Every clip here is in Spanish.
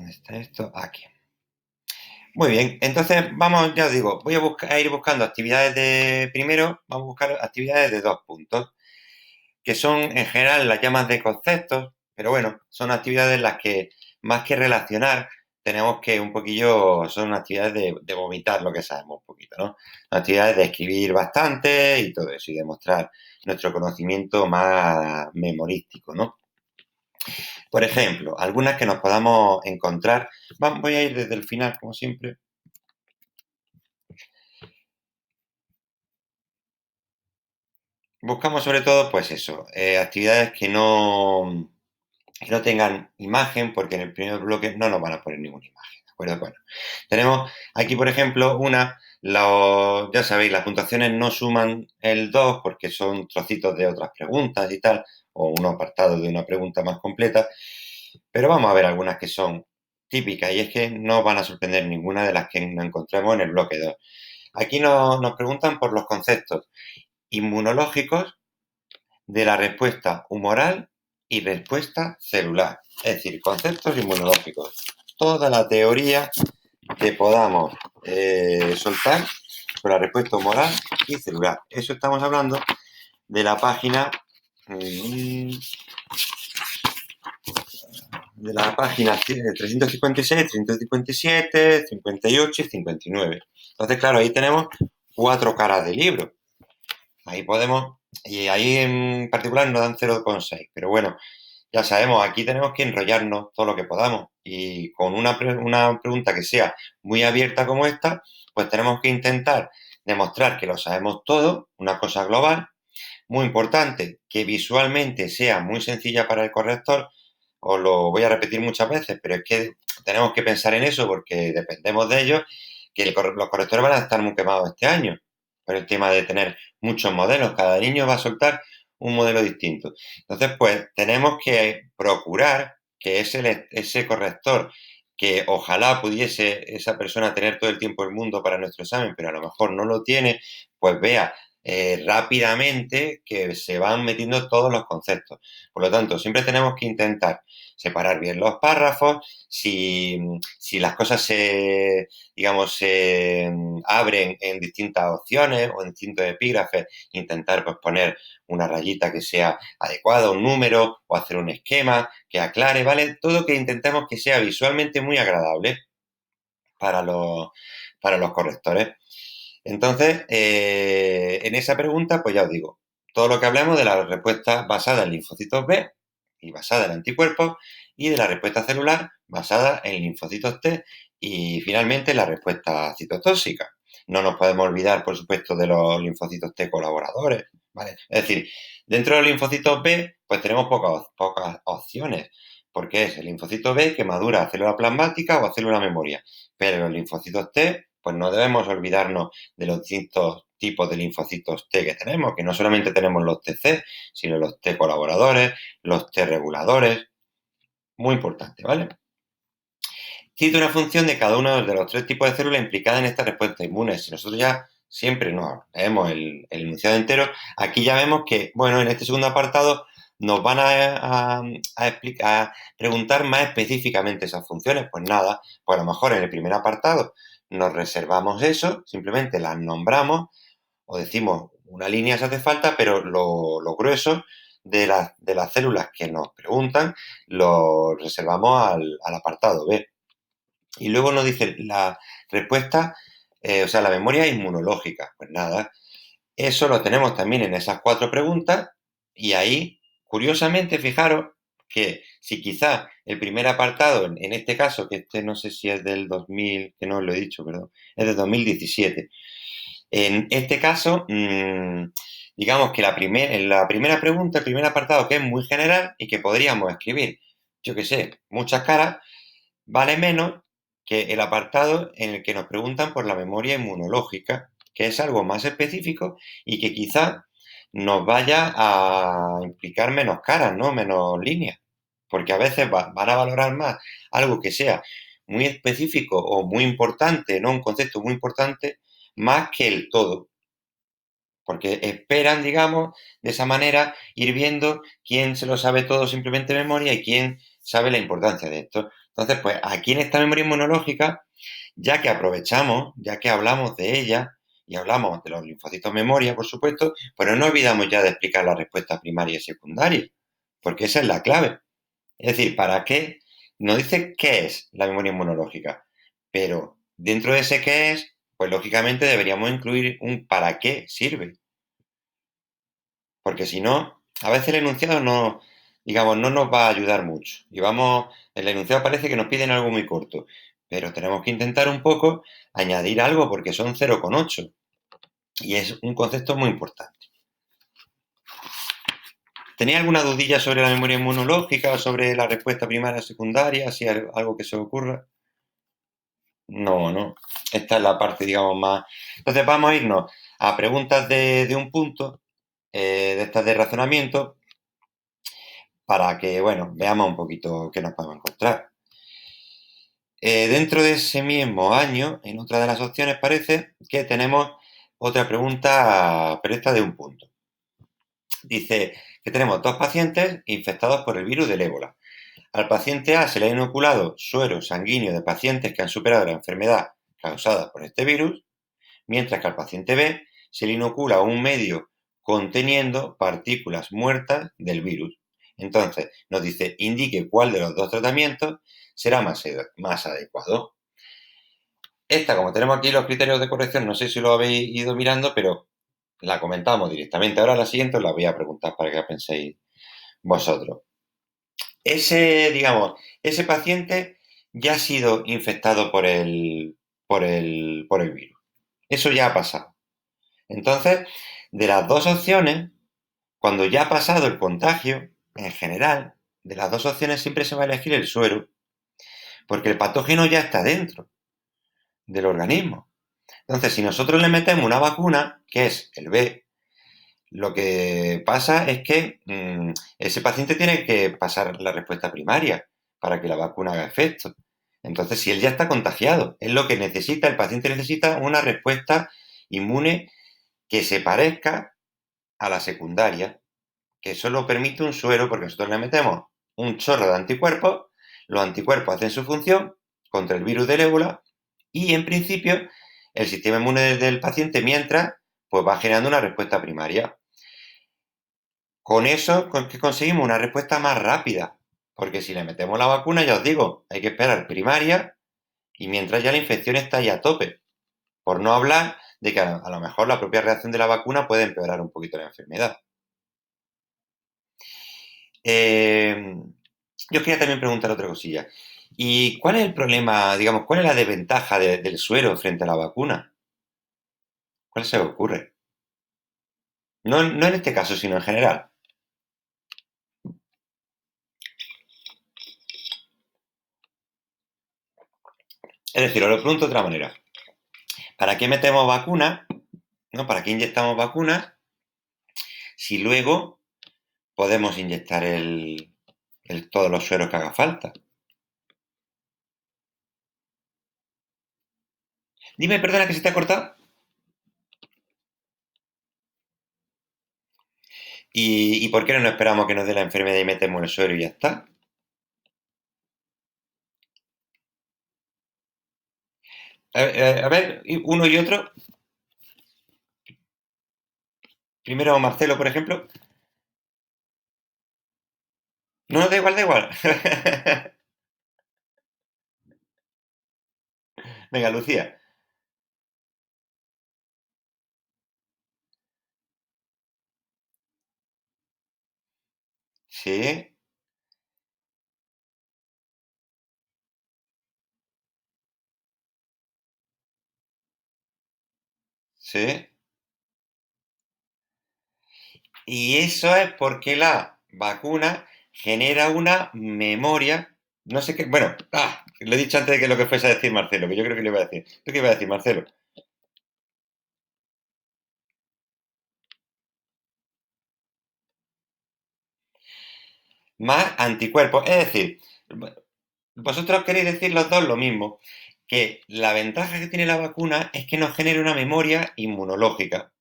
¿Dónde está esto? Aquí. Muy bien, entonces vamos, ya os digo, voy a ir buscando actividades de, primero, vamos a buscar actividades de 2 puntos, que son en general las llamas de conceptos, pero bueno, son actividades en las que más que relacionar, tenemos que un poquillo, son actividades de vomitar lo que sabemos un poquito, ¿no? Actividades de escribir bastante y todo eso, y demostrar nuestro conocimiento más memorístico, ¿no? Por ejemplo, algunas que nos podamos encontrar. Voy a ir desde el final, como siempre. Buscamos sobre todo, pues eso, actividades que no tengan imagen, porque en el primer bloque no nos van a poner ninguna imagen, ¿de acuerdo? Bueno, tenemos aquí, por ejemplo, ya sabéis, las puntuaciones no suman el 2 porque son trocitos de otras preguntas y tal, o un apartado de una pregunta más completa, pero vamos a ver algunas que son típicas y es que no van a sorprender ninguna de las que nos encontremos en el bloque 2. Aquí nos preguntan por los conceptos inmunológicos de la respuesta humoral y respuesta celular. Es decir, conceptos inmunológicos. Toda la teoría que podamos soltar con la respuesta humoral y celular. Eso estamos hablando de la página de la página 356, 357, 58 y 59. Entonces, claro, ahí tenemos 4 caras de libro. Ahí podemos, y ahí en particular nos dan 0,6, pero bueno, ya sabemos, aquí tenemos que enrollarnos todo lo que podamos y con una pregunta que sea muy abierta como esta, pues tenemos que intentar demostrar que lo sabemos todo, una cosa global, muy importante, que visualmente sea muy sencilla para el corrector. Os lo voy a repetir muchas veces, pero es que tenemos que pensar en eso porque dependemos de ellos, que los correctores van a estar muy quemados este año por el tema de tener muchos modelos. Cada niño va a soltar un modelo distinto. Entonces, pues tenemos que procurar que ese corrector, que ojalá pudiese esa persona tener todo el tiempo del mundo para nuestro examen, pero a lo mejor no lo tiene, pues vea rápidamente que se van metiendo todos los conceptos. Por lo tanto, siempre tenemos que intentar separar bien los párrafos. Si las cosas digamos, se abren en distintas opciones o en distintos epígrafes, intentar pues, poner una rayita que sea adecuada, un número, o hacer un esquema que aclare, ¿vale? Todo que intentemos que sea visualmente muy agradable para los correctores. Entonces, en esa pregunta, pues ya os digo, todo lo que hablemos de la respuesta basada en linfocitos B y basada en anticuerpos y de la respuesta celular basada en linfocitos T y finalmente la respuesta citotóxica. No nos podemos olvidar, por supuesto, de los linfocitos T colaboradores, ¿vale? Es decir, dentro de los linfocitos B, pues tenemos pocas opciones, porque es el linfocito B que madura a célula plasmática o a célula memoria, pero los linfocitos T, pues no debemos olvidarnos de los distintos tipos de linfocitos T que tenemos, que no solamente tenemos los TC, sino los T colaboradores, los T reguladores. Muy importante, ¿vale? Cita una función de cada uno de los 3 tipos de células implicadas en esta respuesta inmune. Si nosotros ya siempre nos leemos el enunciado entero, aquí ya vemos que, bueno, en este segundo apartado nos van a preguntar más específicamente esas funciones. Pues nada, pues a lo mejor en el primer apartado nos reservamos eso, simplemente las nombramos o decimos una línea si hace falta, pero lo grueso de las células que nos preguntan lo reservamos al apartado B. Y luego nos dice la respuesta, o sea, la memoria inmunológica. Pues nada, eso lo tenemos también en esas 4 preguntas y ahí, curiosamente, fijaros que si quizá el primer apartado, en este caso, que este no sé si es del 2000, que no lo he dicho, perdón, es del 2017. En este caso, digamos que en la primera pregunta, el primer apartado, que es muy general y que podríamos escribir, yo qué sé, muchas caras, vale menos que el apartado en el que nos preguntan por la memoria inmunológica, que es algo más específico y que quizá nos vaya a implicar menos caras, ¿no? Menos líneas. Porque a veces van a valorar más algo que sea muy específico o muy importante, ¿no? Un concepto muy importante, más que el todo. Porque esperan, digamos, de esa manera ir viendo quién se lo sabe todo simplemente de memoria y quién sabe la importancia de esto. Entonces, pues aquí en esta memoria inmunológica, ya que aprovechamos, ya que hablamos de ella y hablamos de los linfocitos memoria, por supuesto, pero no olvidamos ya de explicar la respuesta primaria y secundaria, porque esa es la clave. Es decir, ¿para qué? No dice qué es la memoria inmunológica, pero dentro de ese qué es, pues lógicamente deberíamos incluir un para qué sirve. Porque si no, a veces el enunciado no, digamos, no nos va a ayudar mucho. Y vamos, el enunciado parece que nos piden algo muy corto, pero tenemos que intentar un poco añadir algo porque son 0,8 y es un concepto muy importante. ¿Tenéis alguna dudilla sobre la memoria inmunológica o sobre la respuesta primaria o secundaria? Si hay algo que se os ocurra. No, no. Esta es la parte, digamos, más. Entonces vamos a irnos a preguntas de un punto, de estas de razonamiento, para que, bueno, veamos un poquito qué nos podemos encontrar. Dentro de ese mismo año, en otra de las opciones, parece que tenemos otra pregunta, pero esta de un punto. Dice que tenemos dos pacientes infectados por el virus del ébola. Al paciente A se le ha inoculado suero sanguíneo de pacientes que han superado la enfermedad causada por este virus, mientras que al paciente B se le inocula un medio conteniendo partículas muertas del virus. Entonces, nos dice, indique cuál de los dos tratamientos será más adecuado. Esta, como tenemos aquí los criterios de corrección, no sé si lo habéis ido mirando, pero la comentamos directamente. Ahora la siguiente os la voy a preguntar para que la penséis vosotros. Ese paciente ya ha sido infectado por el virus. Eso ya ha pasado. Entonces, de las dos opciones, cuando ya ha pasado el contagio, en general, de las dos opciones siempre se va a elegir el suero, porque el patógeno ya está dentro del organismo. Entonces, si nosotros le metemos una vacuna, que es el B, lo que pasa es que ese paciente tiene que pasar la respuesta primaria para que la vacuna haga efecto. Entonces, si él ya está contagiado, es lo que necesita, el paciente necesita una respuesta inmune que se parezca a la secundaria, que solo permite un suero porque nosotros le metemos un chorro de anticuerpos, los anticuerpos hacen su función contra el virus del ébola y en principio el sistema inmune del paciente mientras pues va generando una respuesta primaria. Con eso que conseguimos una respuesta más rápida, porque si le metemos la vacuna, ya os digo, hay que esperar primaria y mientras ya la infección está ya a tope. Por no hablar de que a lo mejor la propia reacción de la vacuna puede empeorar un poquito la enfermedad. Yo quería también preguntar otra cosilla. ¿Y cuál es el problema, digamos, cuál es la desventaja del suero frente a la vacuna? ¿Cuál se os ocurre? No, no en este caso, sino en general. Es decir, os lo pregunto de otra manera. ¿Para qué metemos vacunas? ¿No? ¿Para qué inyectamos vacunas si luego podemos inyectar todos los sueros que haga falta? Dime, perdona, que se te ha cortado. ¿Y por qué no nos esperamos que nos dé la enfermedad y metemos el suero y ya está? A ver, uno y otro. Primero Marcelo, por ejemplo. No, da igual, da igual. Venga, Lucía. Sí, sí. Y eso es porque la vacuna genera una memoria. No sé qué. Bueno, lo he dicho antes de que lo que fuese a decir Marcelo, que yo creo que le iba a decir. ¿Tú qué ibas a decir, Marcelo? Más anticuerpos. Es decir, vosotros queréis decir los dos lo mismo, que la ventaja que tiene la vacuna es que nos genera una memoria inmunológica,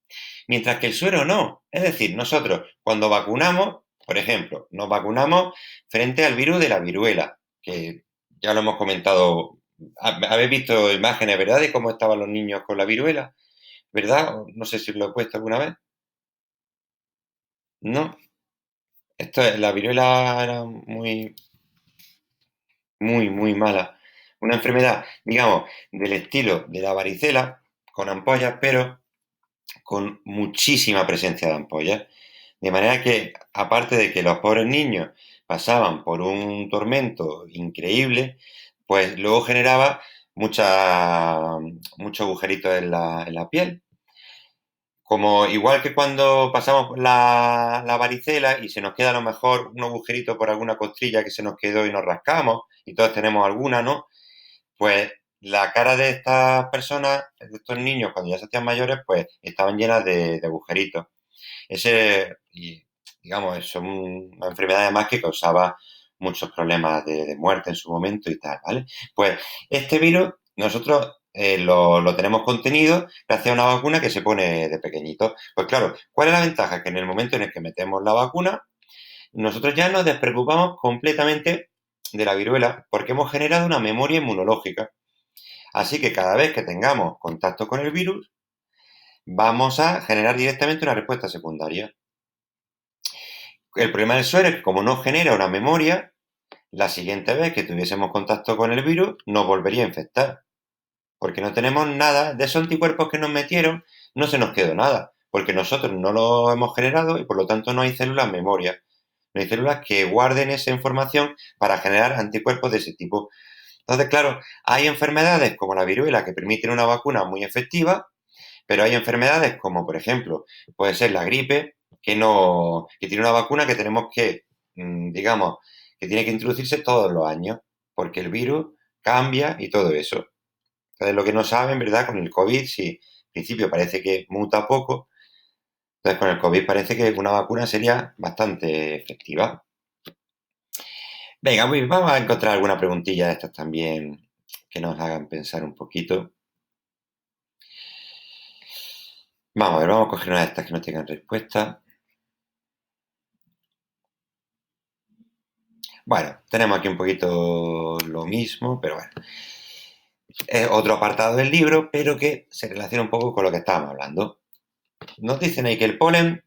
mientras que el suero no. Es decir, nosotros cuando vacunamos, por ejemplo, nos vacunamos frente al virus de la viruela, que Ya lo hemos comentado. Habéis visto imágenes, ¿verdad?, de cómo estaban los niños con la viruela, ¿verdad? No sé si lo he puesto alguna vez. No, la viruela era muy mala. Una enfermedad, digamos, del estilo de la varicela, con ampollas, pero con muchísima presencia de ampollas. De manera que, aparte de que los pobres niños pasaban por un tormento increíble, pues luego generaba muchos agujeritos en la piel. Como igual que cuando pasamos la varicela y se nos queda a lo mejor un agujerito por alguna costilla que se nos quedó y nos rascamos, y todos tenemos alguna, ¿no? Pues la cara de estas personas, de estos niños, cuando ya se hacían mayores, pues estaban llenas de agujeritos. Digamos, son una enfermedad además que causaba muchos problemas de muerte en su momento y tal, ¿vale? Pues este virus nosotros lo tenemos contenido gracias a una vacuna que se pone de pequeñito. Pues claro, ¿cuál es la ventaja? Que en el momento en el que metemos la vacuna, nosotros ya nos despreocupamos completamente de la viruela porque hemos generado una memoria inmunológica. Así que cada vez que tengamos contacto con el virus, vamos a generar directamente una respuesta secundaria. El problema del suero es que como no genera una memoria, la siguiente vez que tuviésemos contacto con el virus nos volvería a infectar. Porque no tenemos nada de esos anticuerpos que nos metieron, no se nos quedó nada. Porque nosotros no lo hemos generado y por lo tanto no hay células memoria. No hay células que guarden esa información para generar anticuerpos de ese tipo. Entonces, claro, hay enfermedades como la viruela que permiten una vacuna muy efectiva, pero hay enfermedades como, por ejemplo, puede ser la gripe, que tiene una vacuna que tenemos que, digamos, que tiene que introducirse todos los años, porque el virus cambia y todo eso. Entonces, lo que no saben, ¿verdad? Con el COVID, sí, al principio parece que muta poco, entonces con el COVID parece que una vacuna sería bastante efectiva. Venga, pues vamos a encontrar alguna preguntilla de estas también que nos hagan pensar un poquito. Vamos a ver, vamos a coger una de estas que no tengan respuesta. Bueno, tenemos aquí un poquito lo mismo, pero bueno. Es otro apartado del libro, pero que se relaciona un poco con lo que estábamos hablando. Nos dicen ahí que el polen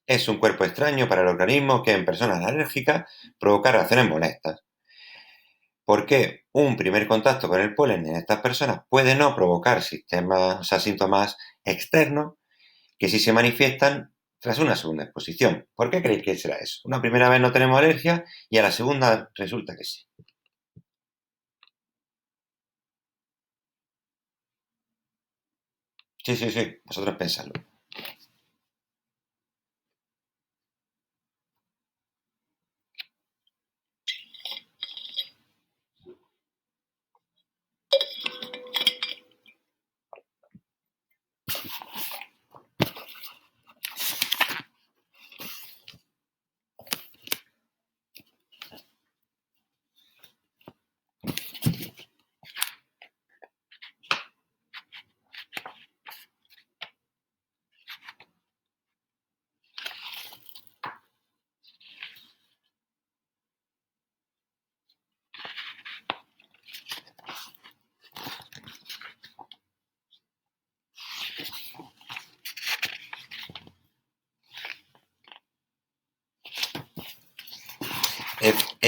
es un cuerpo extraño para el organismo que en personas alérgicas provoca reacciones molestas. ¿Por qué? Un primer contacto con el polen en estas personas puede no provocar síntomas externos que sí se manifiestan tras una segunda exposición. ¿Por qué creéis que será eso? Una primera vez no tenemos alergia y a la segunda resulta que sí. Sí, sí, sí, vosotros pensadlo.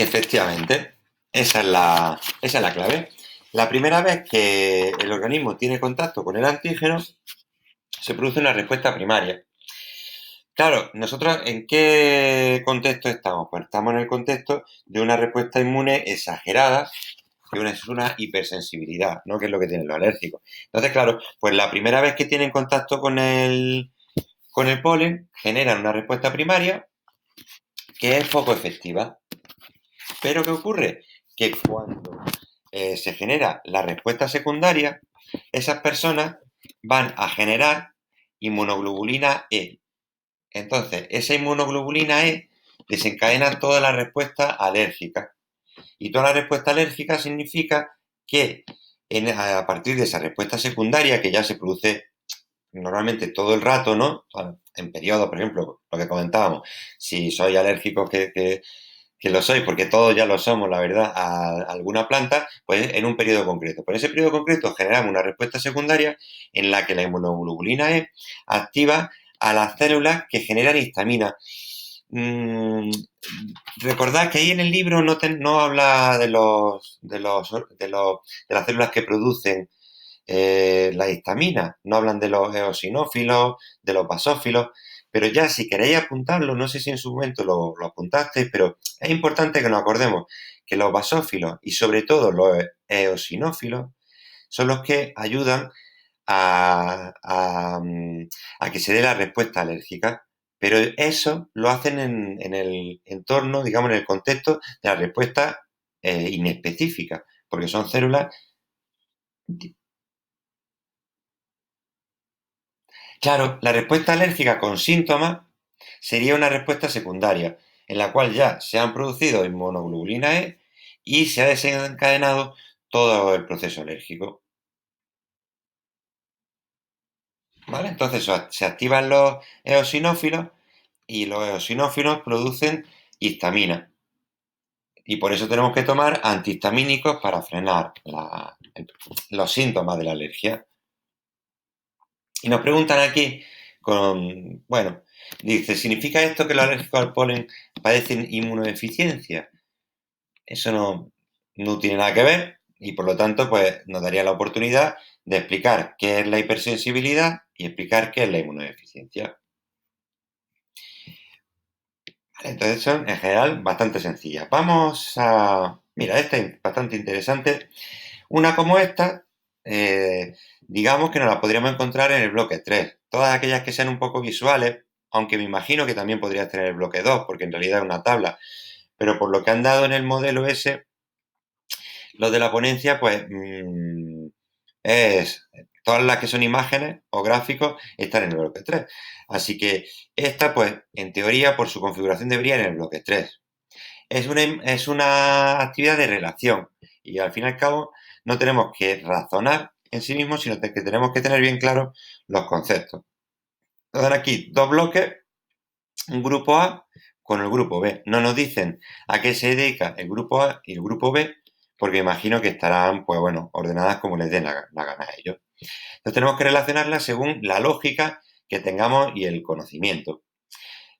Efectivamente, esa es la clave. La primera vez que el organismo tiene contacto con el antígeno, se produce una respuesta primaria. Claro, nosotros ¿en qué contexto estamos? Pues estamos en el contexto de una respuesta inmune exagerada, que es una hipersensibilidad, ¿no? Que es lo que tienen los alérgicos. Entonces, claro, pues la primera vez que tienen contacto con el polen, generan una respuesta primaria que es poco efectiva. Pero ¿qué ocurre? Que cuando se genera la respuesta secundaria, esas personas van a generar inmunoglobulina E. Entonces, esa inmunoglobulina E desencadena toda la respuesta alérgica. Y toda la respuesta alérgica significa que a partir de esa respuesta secundaria, que ya se produce normalmente todo el rato, ¿no? En periodos, por ejemplo, lo que comentábamos, si soy alérgico que lo sois, porque todos ya lo somos, la verdad, a alguna planta, pues en un periodo concreto. Por ese periodo concreto generamos una respuesta secundaria en la que la inmunoglobulina E activa a las células que generan histamina. Recordad que ahí en el libro no habla de las células que producen la histamina, no hablan de los eosinófilos, de los basófilos, pero ya si queréis apuntarlo, no sé si en su momento lo apuntasteis, pero es importante que nos acordemos que los basófilos y sobre todo los eosinófilos son los que ayudan a que se dé la respuesta alérgica. Pero eso lo hacen en el entorno, digamos, en el contexto de la respuesta inespecífica, porque son células. Claro, la respuesta alérgica con síntomas sería una respuesta secundaria, en la cual ya se han producido inmunoglobulina E y se ha desencadenado todo el proceso alérgico. ¿Vale? Entonces se activan los eosinófilos y los eosinófilos producen histamina. Y por eso tenemos que tomar antihistamínicos para frenar los síntomas de la alergia. Y nos preguntan aquí bueno, dice, ¿significa esto que los alérgicos al polen padecen inmunodeficiencia? Eso no tiene nada que ver y por lo tanto pues nos daría la oportunidad de explicar qué es la hipersensibilidad y explicar qué es la inmunodeficiencia. Vale, entonces son en general bastante sencillas. Vamos a... Mira, esta es bastante interesante. Una como esta, digamos que nos la podríamos encontrar en el bloque 3. Todas aquellas que sean un poco visuales, aunque me imagino que también podrías tener el bloque 2, porque en realidad es una tabla. Pero por lo que han dado en el modelo ese, los de la ponencia, pues todas las que son imágenes o gráficos están en el bloque 3. Así que esta, pues, en teoría, por su configuración debería ir en el bloque 3. Es una actividad de relación y al fin y al cabo no tenemos que razonar en sí mismos, sino que tenemos que tener bien claros los conceptos. Entonces aquí dos bloques, un grupo A con el grupo B. No nos dicen a qué se dedica el grupo A y el grupo B, porque imagino que estarán, pues bueno, ordenadas como les den la gana a ellos. Entonces tenemos que relacionarlas según la lógica que tengamos y el conocimiento.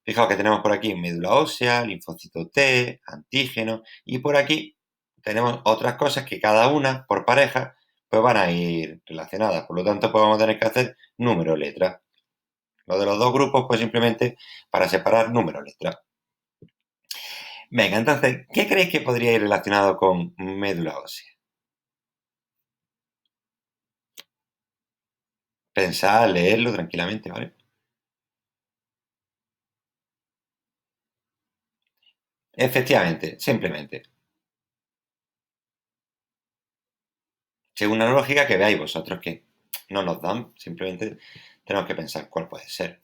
Fijaos que tenemos por aquí médula ósea, linfocito T, antígeno y por aquí tenemos otras cosas que cada una por pareja pues van a ir relacionadas. Por lo tanto, pues vamos a tener que hacer número letra. Lo de los dos grupos, pues simplemente para separar número letra. Venga, entonces, ¿qué creéis que podría ir relacionado con médula ósea? Pensad, leerlo tranquilamente, ¿vale? Efectivamente, simplemente. Según una lógica que veáis vosotros que no nos dan, simplemente tenemos que pensar cuál puede ser.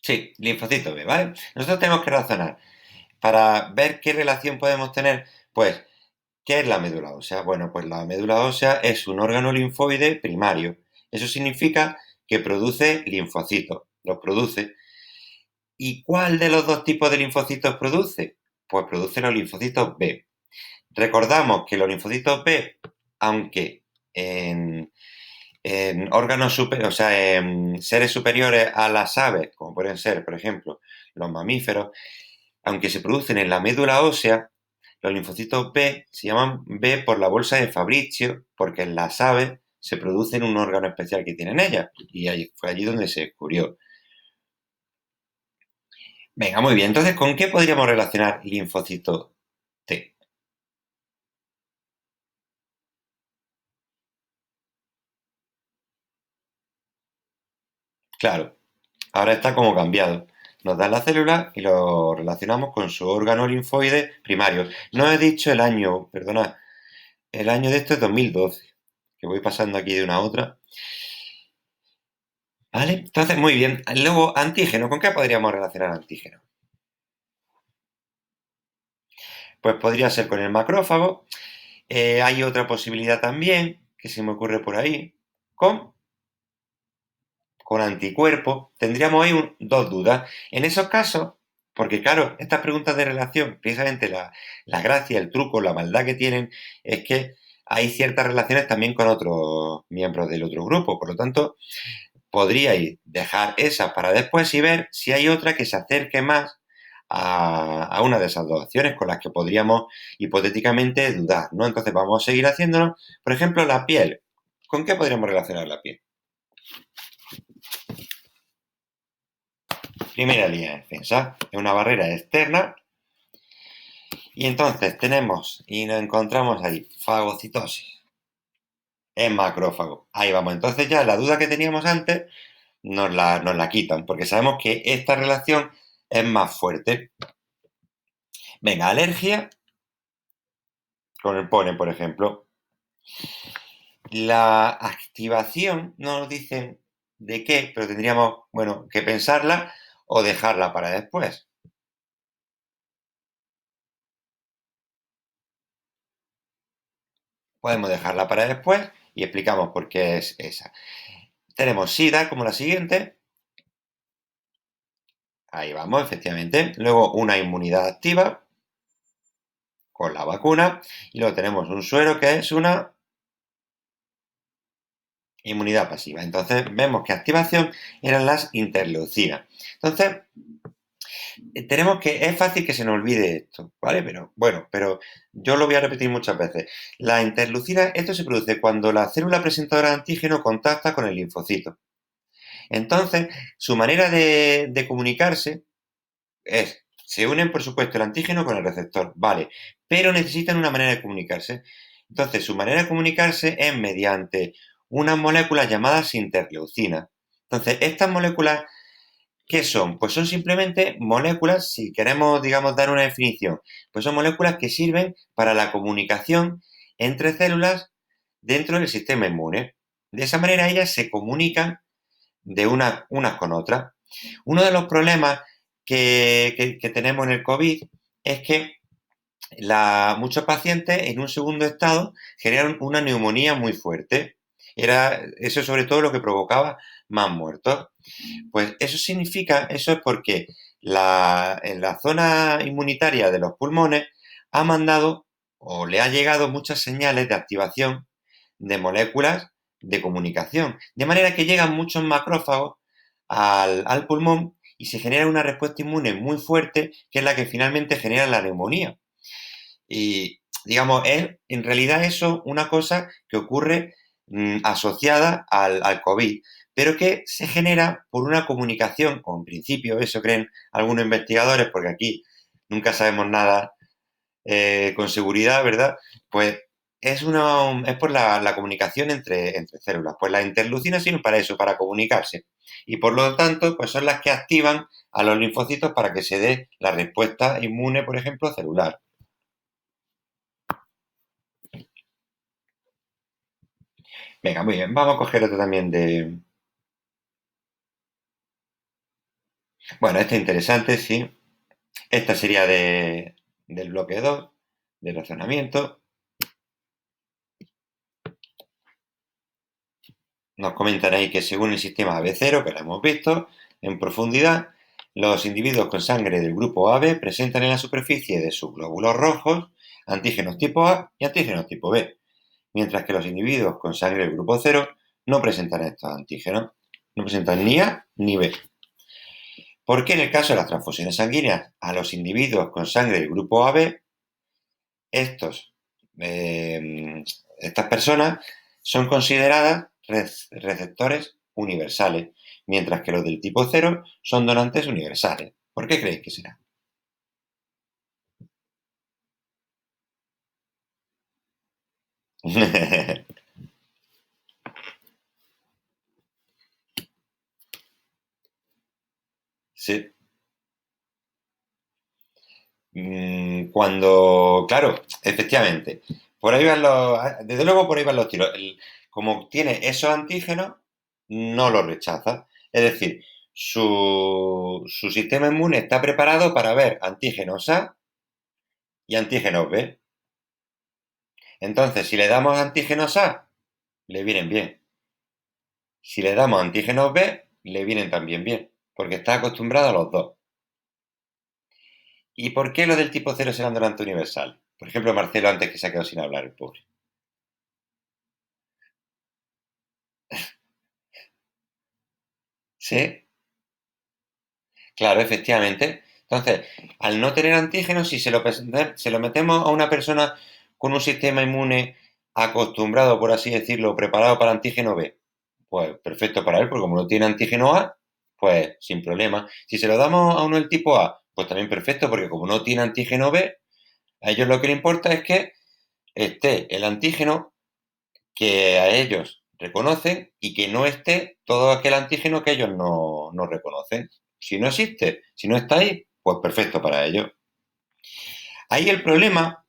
Sí, linfocito B, ¿vale? Nosotros tenemos que razonar para ver qué relación podemos tener, pues, ¿qué es la médula ósea? Bueno, pues la médula ósea es un órgano linfoide primario. Eso significa que produce linfocitos, los produce. ¿Y cuál de los dos tipos de linfocitos produce? Pues produce los linfocitos B. Recordamos que los linfocitos B, aunque en órganos superiores, o sea, en seres superiores a las aves, como pueden ser, por ejemplo, los mamíferos, aunque se producen en la médula ósea, los linfocitos B se llaman B por la bolsa de Fabrizio, porque en las aves se produce en un órgano especial que tienen ellas, y fue allí donde se descubrió. Venga, muy bien, entonces, ¿con qué podríamos relacionar linfocito T? Claro, ahora está como cambiado. Nos da la célula y lo relacionamos con su órgano linfoide primario. No he dicho el año, perdona, el año de esto es 2012, que voy pasando aquí de una a otra. ¿Vale? Entonces, muy bien. Luego, antígeno, ¿con qué podríamos relacionar antígeno? Pues podría ser con el macrófago. Hay otra posibilidad también, que se me ocurre por ahí, con, con anticuerpos. Tendríamos ahí dos dudas. En esos casos, porque claro, estas preguntas de relación, precisamente la gracia, el truco, la maldad que tienen, es que hay ciertas relaciones también con otros miembros del otro grupo. Por lo tanto, podríais dejar esa para después y ver si hay otra que se acerque más a una de esas dos opciones con las que podríamos hipotéticamente dudar, ¿no? Entonces vamos a seguir haciéndolo. Por ejemplo, la piel. ¿Con qué podríamos relacionar la piel? Primera línea de defensa. Es una barrera externa. Y entonces tenemos y nos encontramos ahí, fagocitosis. Es macrófago. Ahí vamos. Entonces ya la duda que teníamos antes nos la quitan, porque sabemos que esta relación es más fuerte. Venga, alergia con el polen, por ejemplo. La activación no nos dicen de qué, pero tendríamos, bueno, que pensarla o dejarla para después. Podemos dejarla para después y explicamos por qué es esa. Tenemos SIDA como la siguiente. Ahí vamos, efectivamente. Luego una inmunidad activa con la vacuna. Y luego tenemos un suero que es una inmunidad pasiva. Entonces vemos que activación eran las interleucinas. Entonces, tenemos que, es fácil que se nos olvide esto, ¿vale? Pero bueno, pero yo lo voy a repetir muchas veces. La interleucina, esto se produce cuando la célula presentadora de antígeno contacta con el linfocito. Entonces, su manera de comunicarse es, se unen por supuesto el antígeno con el receptor, vale, pero necesitan una manera de comunicarse. Entonces, su manera de comunicarse es mediante unas moléculas llamadas interleucinas. Entonces, estas moléculas, ¿qué son? Pues son simplemente moléculas, si queremos, digamos, dar una definición, pues son moléculas que sirven para la comunicación entre células dentro del sistema inmune. De esa manera ellas se comunican de unas con otras. Uno de los problemas que tenemos en el COVID es que muchos pacientes en un segundo estado generan una neumonía muy fuerte. Era eso sobre todo lo que provocaba más muertos. Pues eso significa, eso es porque en la zona inmunitaria de los pulmones ha mandado o le ha llegado muchas señales de activación de moléculas de comunicación. De manera que llegan muchos macrófagos al pulmón y se genera una respuesta inmune muy fuerte que es la que finalmente genera la neumonía. Y digamos, es en realidad eso una cosa que ocurre asociada al COVID, pero que se genera por una comunicación, o en principio eso creen algunos investigadores, porque aquí nunca sabemos nada con seguridad, ¿verdad? Pues es por la comunicación entre células. Pues las interleucinas sirven para eso, para comunicarse. Y por lo tanto, pues son las que activan a los linfocitos para que se dé la respuesta inmune, por ejemplo, celular. Venga, muy bien. Vamos a coger otro también de... Bueno, este es interesante, sí. Esta sería del bloque 2 de razonamiento. Nos comentan ahí que según el sistema AB0, que lo hemos visto en profundidad, los individuos con sangre del grupo AB presentan en la superficie de sus glóbulos rojos antígenos tipo A y antígenos tipo B, mientras que los individuos con sangre del grupo 0 no presentan estos antígenos. No presentan ni A ni B. ¿Por qué en el caso de las transfusiones sanguíneas a los individuos con sangre del grupo AB, estos, estas personas son consideradas receptores universales, mientras que los del tipo 0 son donantes universales? ¿Por qué creéis que será? Sí. Cuando, claro, efectivamente, por ahí van desde luego por ahí van los tiros. Como tiene esos antígenos, no los rechaza. Es decir, su sistema inmune está preparado para ver antígenos A y antígenos B. Entonces, si le damos antígenos A, le vienen bien. Si le damos antígenos B, le vienen también bien, porque está acostumbrado a los dos. ¿Y por qué lo del tipo cero será un donante universal? Por ejemplo, Marcelo, antes que se ha quedado sin hablar, el pobre. ¿Sí? Claro, efectivamente. Entonces, al no tener antígenos, si se lo metemos a una persona con un sistema inmune acostumbrado, por así decirlo, preparado para antígeno B, pues perfecto para él, porque como no tiene antígeno A, pues sin problema. Si se lo damos a uno del tipo A, pues también perfecto, porque como no tiene antígeno B, a ellos lo que les importa es que esté el antígeno que a ellos reconocen y que no esté todo aquel antígeno que ellos no reconocen. Si no existe, si no está ahí, pues perfecto para ellos. Ahí el problema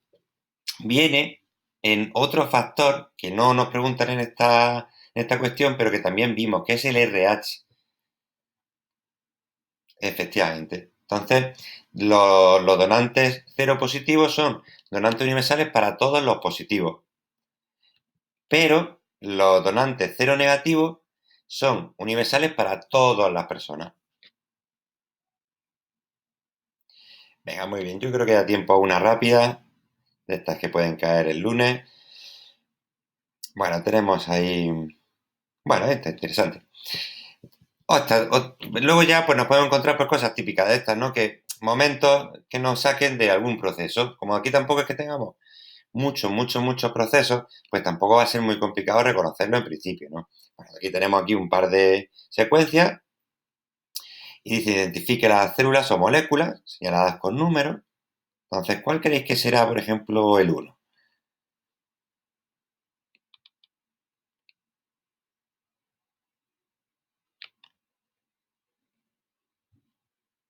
viene en otro factor que no nos preguntan en esta cuestión, pero que también vimos, que es el RH, efectivamente. Entonces, los donantes cero positivos son donantes universales para todos los positivos, pero los donantes cero negativos son universales para todas las personas. Venga, muy bien. Yo creo que da tiempo a una rápida, de estas que pueden caer el lunes. Bueno, tenemos ahí. Bueno, esta es interesante. Luego ya pues nos podemos encontrar por cosas típicas de estas, ¿no? Que momentos que nos saquen de algún proceso. Como aquí tampoco es que tengamos muchos procesos, pues tampoco va a ser muy complicado reconocerlo en principio, ¿no? Bueno, aquí tenemos un par de secuencias y dice identifique las células o moléculas señaladas con números. Entonces, ¿cuál creéis que será, por ejemplo, el uno?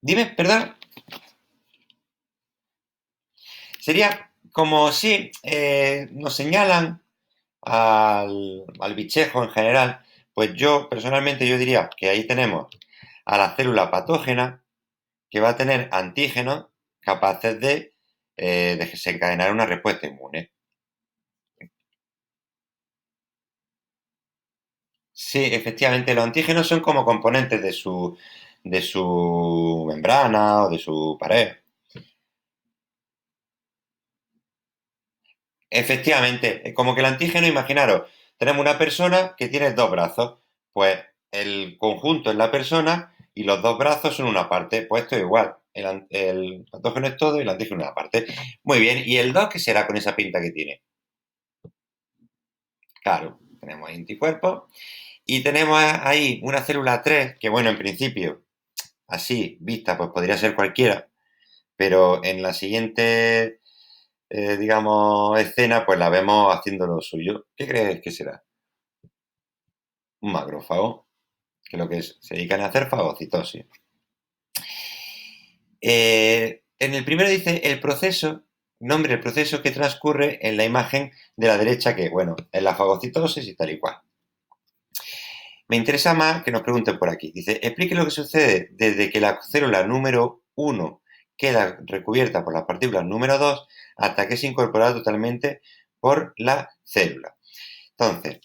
Dime, perdón. Sería como si nos señalan al bichejo en general, pues yo personalmente yo diría que ahí tenemos a la célula patógena que va a tener antígenos capaces de desencadenar una respuesta inmune. Sí, efectivamente, los antígenos son como componentes de su membrana o de su pared. Efectivamente, como que el antígeno, imaginaros, tenemos una persona que tiene dos brazos, pues el conjunto es la persona y los dos brazos son una parte, pues esto es igual, el patógeno es todo y el antígeno es una parte. Muy bien, ¿y el 2 qué será con esa pinta que tiene? Claro, tenemos ahí anticuerpos y tenemos ahí una célula 3 que bueno, en principio, así, vista, pues podría ser cualquiera, pero en la siguiente, digamos, escena, pues la vemos haciendo lo suyo. ¿Qué crees que será? Un macrófago, que lo que se dedican a hacer fagocitosis. En el primero dice el proceso, nombre el proceso que transcurre en la imagen de la derecha, que bueno, es la fagocitosis y tal y cual. Me interesa más que nos pregunten por aquí. Dice, explique lo que sucede desde que la célula número 1 queda recubierta por las partículas número 2 hasta que es incorporada totalmente por la célula. Entonces,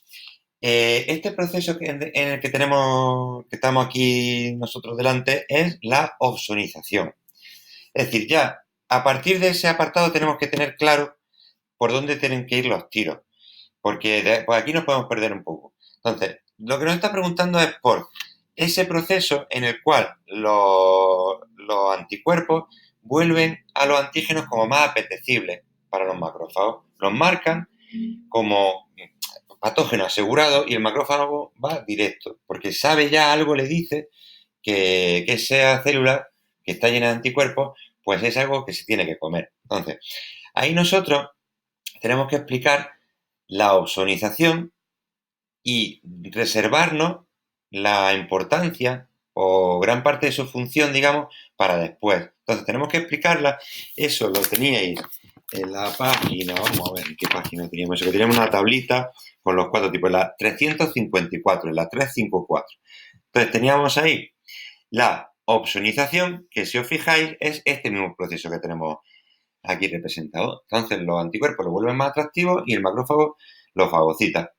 este proceso en el que estamos aquí nosotros delante es la opsonización. Es decir, ya a partir de ese apartado tenemos que tener claro por dónde tienen que ir los tiros, porque pues aquí nos podemos perder un poco. Entonces, lo que nos está preguntando es por ese proceso en el cual los anticuerpos vuelven a los antígenos como más apetecibles para los macrófagos. Los marcan como patógeno asegurado y el macrófago va directo, porque sabe ya algo, le dice que esa célula que está llena de anticuerpos, pues es algo que se tiene que comer. Entonces, ahí nosotros tenemos que explicar la opsonización y reservarnos la importancia o gran parte de su función, digamos, para después. Entonces, tenemos que explicarla. Eso lo teníais en la página, vamos a ver, ¿en qué página teníamos eso? Que teníamos una tablita con los cuatro tipos, la 354, en la 354. Entonces, teníamos ahí la opsonización, que si os fijáis, es este mismo proceso que tenemos aquí representado. Entonces los anticuerpos lo vuelven más atractivo y el macrófago lo fagocita.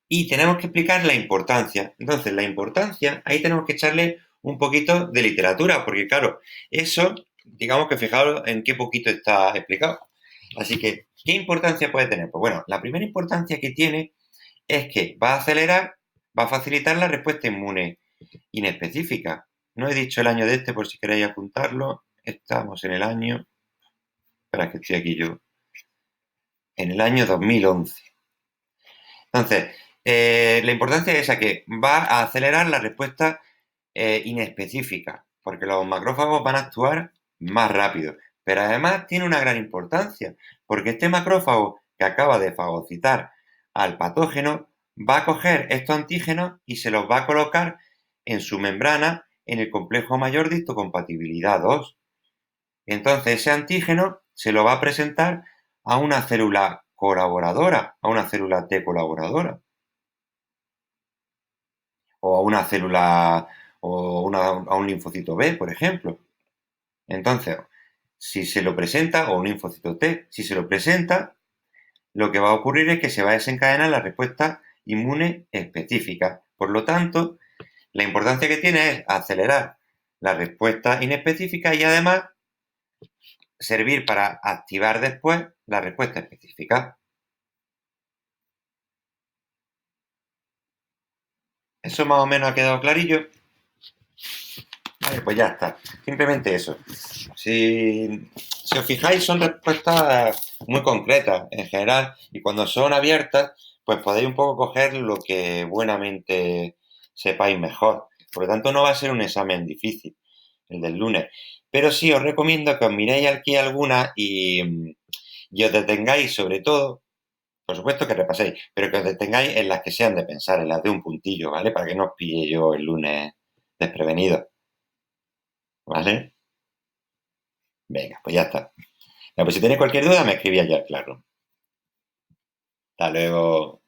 Y tenemos que explicar la importancia. Entonces, la importancia, ahí tenemos que echarle un poquito de literatura, porque claro, eso, digamos que fijaros en qué poquito está explicado. Así que, ¿qué importancia puede tener? Pues bueno, la primera importancia que tiene es que va a acelerar, va a facilitar la respuesta inmune inespecífica. No he dicho el año de este por si queréis apuntarlo. Estamos en el año, espera que estoy aquí yo, en el año 2011. Entonces, la importancia es esa, que va a acelerar la respuesta inespecífica, porque los macrófagos van a actuar más rápido. Pero además tiene una gran importancia, porque este macrófago que acaba de fagocitar al patógeno va a coger estos antígenos y se los va a colocar en su membrana en el complejo mayor de histocompatibilidad 2. Entonces ese antígeno se lo va a presentar a una célula colaboradora, a una célula T colaboradora, o a una célula o a un linfocito B, por ejemplo. Entonces, si se lo presenta, o un linfocito T, si se lo presenta, lo que va a ocurrir es que se va a desencadenar la respuesta inmune específica. Por lo tanto, la importancia que tiene es acelerar la respuesta inespecífica y además servir para activar después la respuesta específica. ¿Eso más o menos ha quedado clarillo? Vale, pues ya está. Simplemente eso. Si os fijáis, son respuestas muy concretas en general y cuando son abiertas, pues podéis un poco coger lo que buenamente sepáis mejor. Por lo tanto, no va a ser un examen difícil, el del lunes. Pero sí os recomiendo que os miréis aquí algunas y os detengáis sobre todo, por supuesto que repaséis, pero que os detengáis en las que sean de pensar, en las de un puntillo, ¿vale? Para que no os pille yo el lunes desprevenido. ¿Vale? Venga, pues ya está. Pues si tenéis cualquier duda, me escribí allá, claro. Hasta luego.